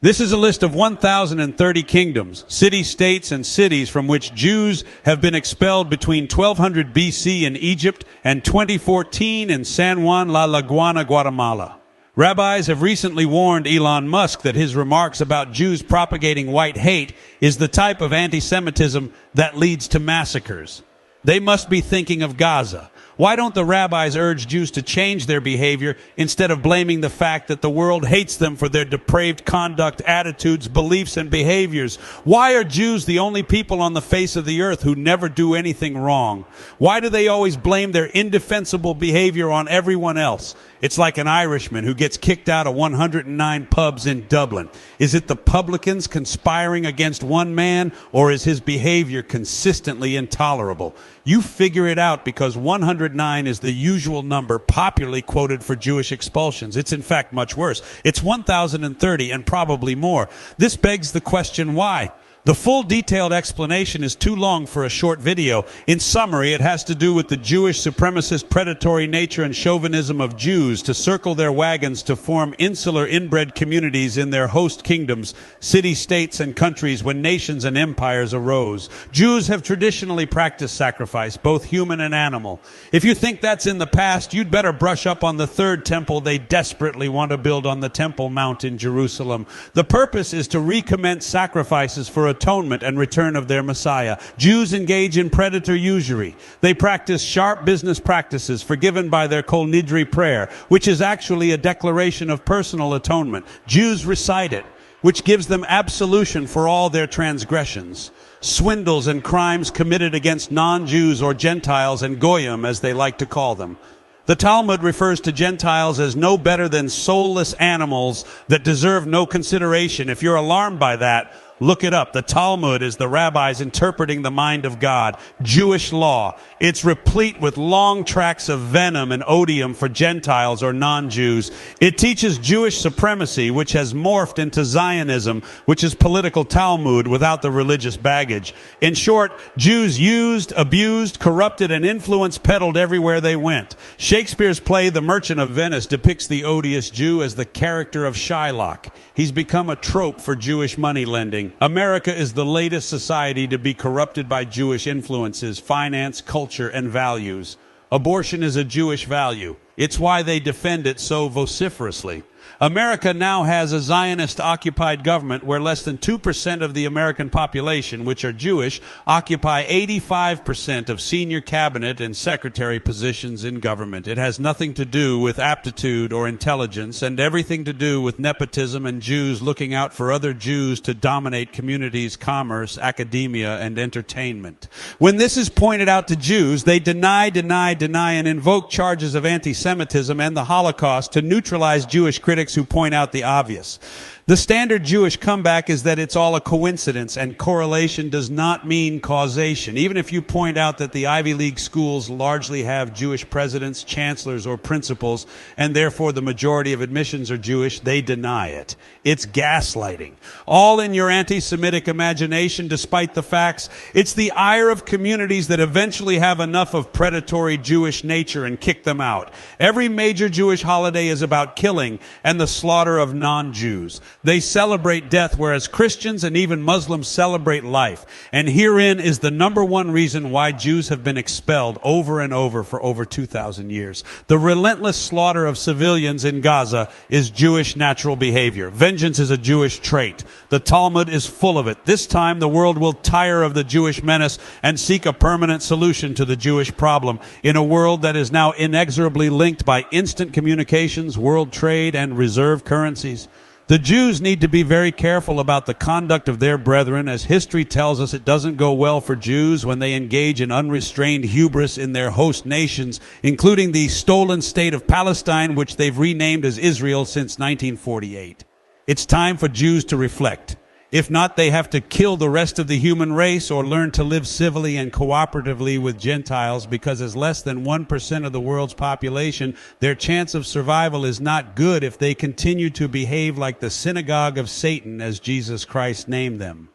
This is a list of 1,030 kingdoms, city-states, and cities from which Jews have been expelled between 1200 BC in Egypt and 2014 in San Juan La Laguana, Guatemala. Rabbis have recently warned Elon Musk that his remarks about Jews propagating white hate is the type of anti-Semitism that leads to massacres. They must be thinking of Gaza. Why don't the rabbis urge Jews to change their behavior instead of blaming the fact that the world hates them for their depraved conduct, attitudes, beliefs, and behaviors? Why are Jews the only people on the face of the earth who never do anything wrong? Why do they always blame their indefensible behavior on everyone else? It's like an Irishman who gets kicked out of 109 pubs in Dublin. Is it the publicans conspiring against one man, or is his behavior consistently intolerable? You figure it out, because 109 is the usual number popularly quoted for Jewish expulsions. It's in fact much worse. It's 1,030 and probably more. This begs the question, why? The full detailed explanation is too long for a short video. In summary, it has to do with the Jewish supremacist predatory nature and chauvinism of Jews to circle their wagons to form insular inbred communities in their host kingdoms, city-states, and countries when nations and empires arose. Jews have traditionally practiced sacrifice, both human and animal. If you think that's in the past, you'd better brush up on the third temple they desperately want to build on the Temple Mount in Jerusalem. The purpose is to recommence sacrifices for atonement and return of their Messiah. Jews engage in predator usury. They practice sharp business practices forgiven by their Kol Nidre prayer, which is actually a declaration of personal atonement. Jews recite it, which gives them absolution for all their transgressions. Swindles and crimes committed against non-Jews or Gentiles, and Goyim as they like to call them. The Talmud refers to Gentiles as no better than soulless animals that deserve no consideration. If you're alarmed by that, look it up. The Talmud is the rabbis interpreting the mind of God. Jewish law. It's replete with long tracts of venom and odium for Gentiles or non-Jews. It teaches Jewish supremacy, which has morphed into Zionism, which is political Talmud without the religious baggage. In short, Jews used, abused, corrupted, and influence peddled everywhere they went. Shakespeare's play The Merchant of Venice depicts the odious Jew as the character of Shylock. He's become a trope for Jewish money lending. America is the latest society to be corrupted by Jewish influences, finance, culture, and values. Abortion is a Jewish value. It's why they defend it so vociferously. America now has a Zionist-occupied government where less than 2% of the American population, which are Jewish, occupy 85% of senior cabinet and secretary positions in government. It has nothing to do with aptitude or intelligence, and everything to do with nepotism and Jews looking out for other Jews to dominate communities, commerce, academia, and entertainment. When this is pointed out to Jews, they deny, and invoke charges of anti-Semitism and the Holocaust to neutralize Jewish critics who point out the obvious. The standard Jewish comeback is that it's all a coincidence, and correlation does not mean causation. Even if you point out that the Ivy League schools largely have Jewish presidents, chancellors, or principals, and therefore the majority of admissions are Jewish, they deny it. It's gaslighting. All in your anti-Semitic imagination, despite the facts. It's the ire of communities that eventually have enough of predatory Jewish nature and kick them out. Every major Jewish holiday is about killing and the slaughter of non-Jews. They celebrate death, whereas Christians and even Muslims celebrate life. And herein is the number one reason why Jews have been expelled over and over for over 2,000 years. The relentless slaughter of civilians in Gaza is Jewish natural behavior. Vengeance is a Jewish trait. The Talmud is full of it. This time the world will tire of the Jewish menace and seek a permanent solution to the Jewish problem in a world that is now inexorably linked by instant communications, world trade, and reserve currencies. The Jews need to be very careful about the conduct of their brethren, as history tells us it doesn't go well for Jews when they engage in unrestrained hubris in their host nations, including the stolen state of Palestine, which they've renamed as Israel since 1948. It's time for Jews to reflect. If not, they have to kill the rest of the human race or learn to live civilly and cooperatively with Gentiles, because as less than 1% of the world's population, their chance of survival is not good if they continue to behave like the synagogue of Satan, as Jesus Christ named them.